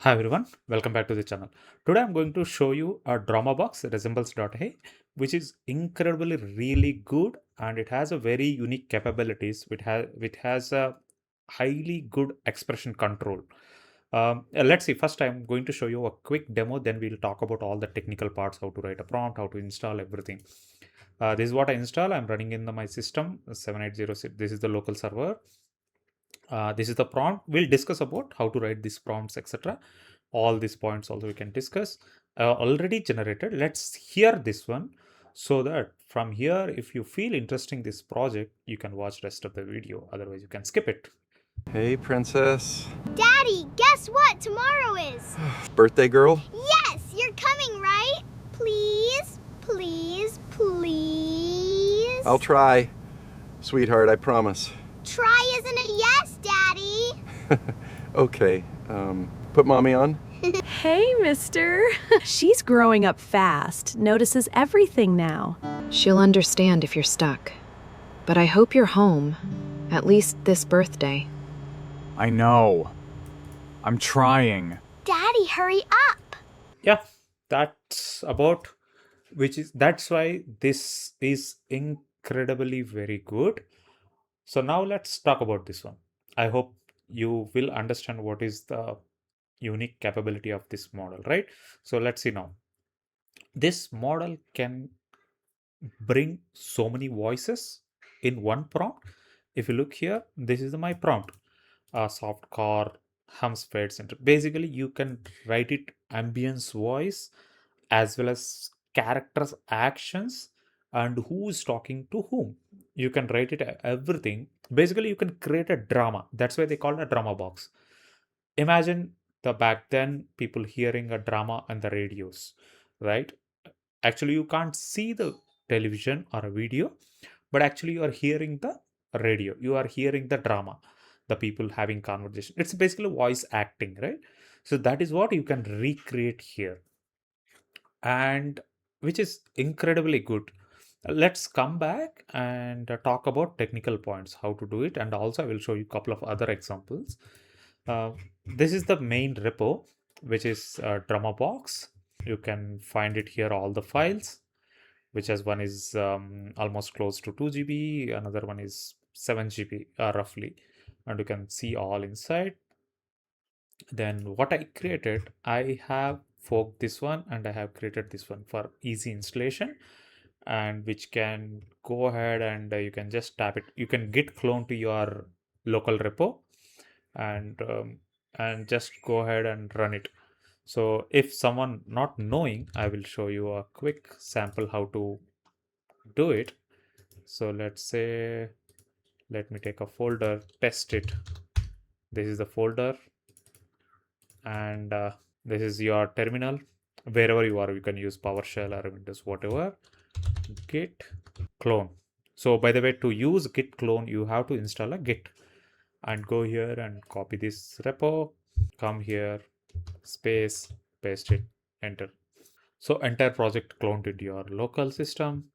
Hi everyone, welcome back to the channel. Today I'm going to show you a Dramabox Resembles AI, which is incredibly really good and it has a very unique capabilities. It has a highly good expression control. Let's see. First, I'm going to show you a quick demo. Then we'll talk about all the technical parts: how to write a prompt, how to install everything. This is what I install. I'm running in my system 7806. This is the local server. This is the prompt. We'll discuss about how to write these prompts, etc. All these points also we can discuss. Already generated. Let's hear this one so that from here, if you feel interesting this project, you can watch rest of the video. Otherwise, you can skip it. Hey, princess. Daddy, guess what tomorrow is? Birthday girl? Yes, you're coming, right? Please, please, please. I'll try. Sweetheart, I promise. Try isn't a yes, Daddy. Okay, put mommy on. Hey, mister. She's growing up fast, notices everything now. She'll understand if you're stuck. But I hope you're home, at least this birthday. I know. I'm trying. Daddy, hurry up. Yeah, that's about that's why this is incredibly very good. So now let's talk about this one. I hope you will understand what is the unique capability of this model, right? So let's see now. This model can bring so many voices in one prompt. If you look here, this is my prompt. Soft car, hums, fade center. Basically, you can write it ambience voice as well as characters, actions, and who is talking to whom. You can write it everything. Basically, you can create a drama. That's why they call it a drama box. Imagine the back then people hearing a drama on the radios, right? Actually, you can't see the television or a video, but actually you are hearing the radio. You are hearing the drama, the people having conversation. It's basically voice acting, right? So that is what you can recreate here, and which is incredibly good. Let's come back and talk about technical points, how to do it, and also I will show you a couple of other examples. uh, this is the main repo, which is Dramabox. You can find it here, all the files, which as one is almost close to 2 GB, another one is 7 GB roughly, and you can see all inside. Then what I created, I have forked this one and I have created this one for easy installation, and which can go ahead and you can just tap it. You can git clone to your local repo and just go ahead and run it. So if someone not knowing, I will show you a quick sample how to do it. So let's say, let me take a folder, test it. This is the folder, and this is your terminal. Wherever you are, you can use PowerShell or Windows, whatever. Git clone. So by the way, to use git clone, you have to install a git and go here and copy this repo, come here, space, paste it, enter. So entire project cloned into your local system,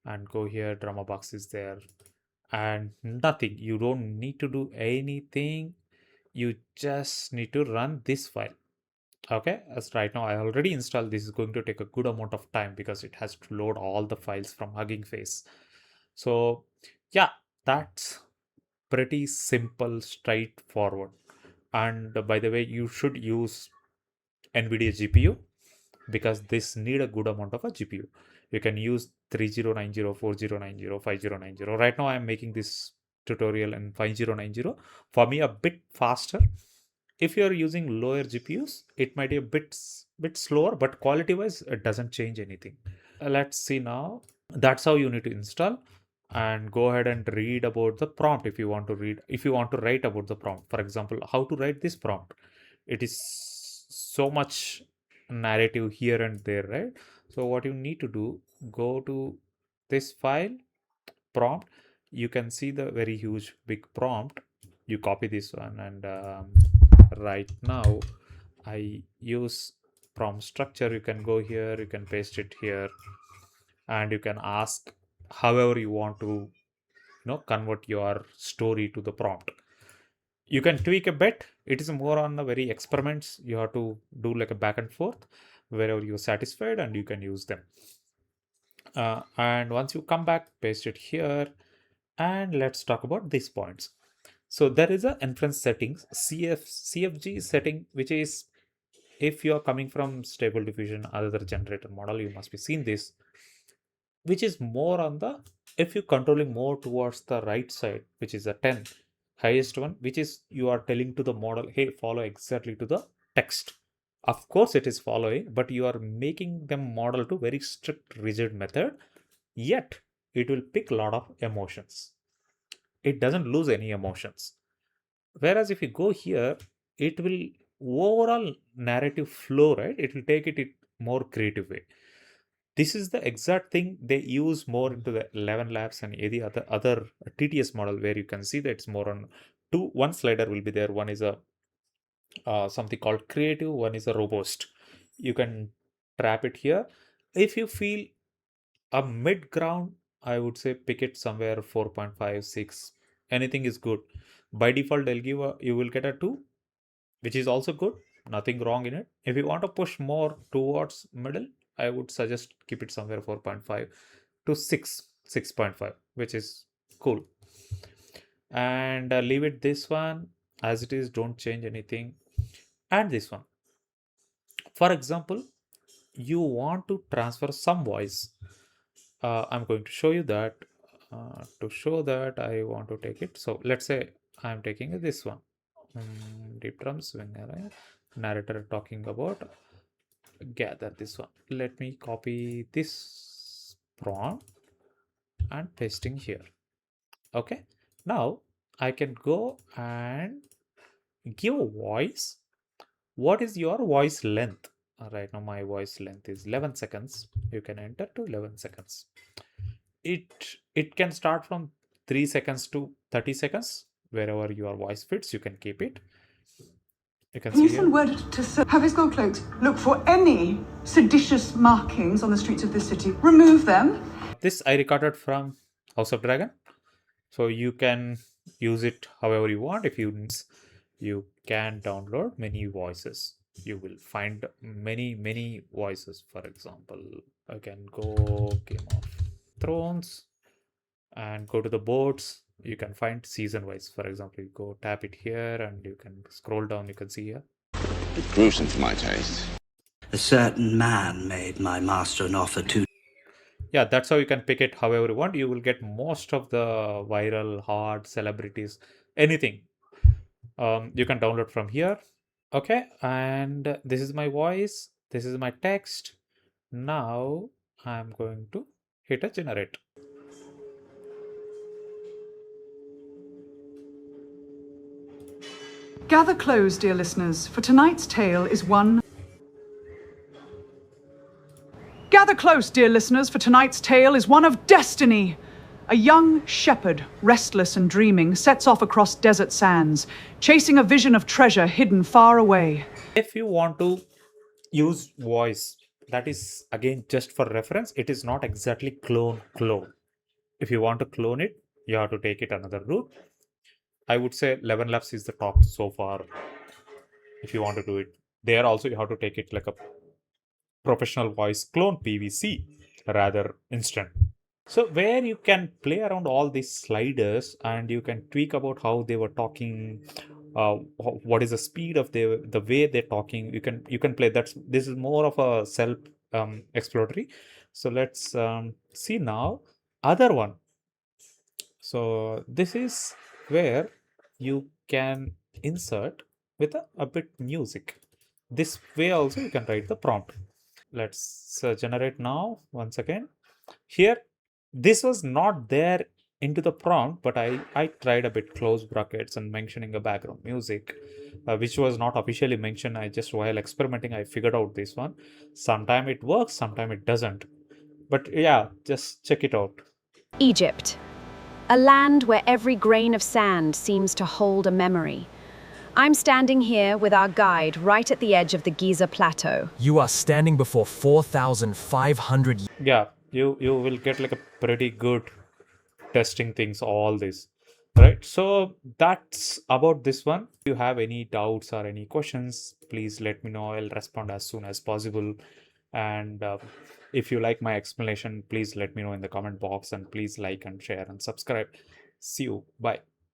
and go here, Dramabox is there, and nothing. You don't need to do anything. You just need to run this file. Okay, as right now I already installed. This is going to take a good amount of time because it has to load all the files from Hugging Face. So yeah, that's pretty simple, straightforward. And by the way, you should use NVIDIA GPU because this need a good amount of a GPU. You can use 3090, 4090, 5090. Right now I am making this tutorial in 5090. For me, a bit faster. If you are using lower GPUs, it might be a bit slower, but quality wise, it doesn't change anything. Let's see now. That's how you need to install, and go ahead and read about the prompt. If you want to read, if you want to write about the prompt, for example, how to write this prompt, it is so much narrative here and there, right? So what you need to do, go to this file, prompt. You can see the very huge big prompt. You copy this one, and right now I use prompt structure. You can go here, you can paste it here, and you can ask however you want to convert your story to the prompt. You can tweak a bit. It is more on the very experiments. You have to do like a back and forth wherever you're satisfied, and you can use them. And once you come back, paste it here, and let's talk about these points. So there is a inference settings CFG setting, which is if you are coming from Stable Diffusion, other generator model, you must be seen this, which is more on the, if you're controlling more towards the right side, which is a 10 highest one, which is you are telling to the model, hey, follow exactly to the text. Of course it is following, but you are making them model to very strict rigid method, yet it will pick a lot of emotions. It doesn't lose any emotions. Whereas if you go here, it will overall narrative flow, right? It will take it in more creative way. This is the exact thing they use more into the ElevenLabs and any other TTS model, where you can see that it's more on one slider will be there. One is a something called creative, one is a robust. You can trap it here. If you feel a mid ground, I would say pick it somewhere 4.5, 6. Anything is good. By default, they'll give you will get a 2, which is also good. Nothing wrong in it. If you want to push more towards middle, I would suggest keep it somewhere 4.5 to 6, 6.5, which is cool. And leave it this one as it is. Don't change anything. And this one. For example, you want to transfer some voice. I'm going to show you that. To show that, I want to take it. So let's say I'm taking this one. Deep drums, swing array, narrator talking about, gather this one. Let me copy this prompt and pasting here. Okay. Now I can go and give a voice. What is your voice length? Right now my voice length is 11 seconds. You can enter to 11 seconds. It can start from 3 seconds to 30 seconds. Wherever your voice fits, you can keep it. You can see send word to have his gold cloaks look for any seditious markings on the streets of this city. Remove them. This I recorded from House of Dragon. So you can use it however you want. If you can download many voices. You will find many voices. For example, I can go Game of Thrones and go to the boards. You can find season wise. For example, you go tap it here and you can scroll down. You can see here. Bit gruesome for my taste. A certain man made my master an offer to. Yeah, that's how you can pick it however you want. You will get most of the viral, hot celebrities, anything. You can download from here. Okay, and this is my voice. This is my text. Now I'm going to hit a generate. Gather close, dear listeners, for tonight's tale is one. Gather close, dear listeners, for tonight's tale is one of destiny. A young shepherd, restless and dreaming, sets off across desert sands, chasing a vision of treasure hidden far away. If you want to use voice, that is again just for reference. It is not exactly clone. If you want to clone it, you have to take it another route. I would say ElevenLabs is the top so far. If you want to do it there, also you have to take it like a professional voice clone PVC rather instant. So where you can play around all these sliders and you can tweak about how they were talking, what is the speed of the way they're talking. You can play. This is more of a self exploratory. So let's see now other one. So this is where you can insert with a bit music. This way also you can write the prompt. Let's generate now once again. Here, this was not there into the prompt, but I tried a bit close brackets and mentioning a background music, which was not officially mentioned. I just, while experimenting, I figured out this one. Sometime it works, sometime it doesn't. But yeah, just check it out. Egypt. A land where every grain of sand seems to hold a memory. I'm standing here with our guide right at the edge of the Giza Plateau. You are standing before 4,500. Yeah, you will get like a pretty good testing things, all this. Right, so that's about this one. If you have any doubts or any questions, please let me know. I'll respond as soon as possible. And if you like my explanation, please let me know in the comment box, and please like and share and subscribe. See you. Bye.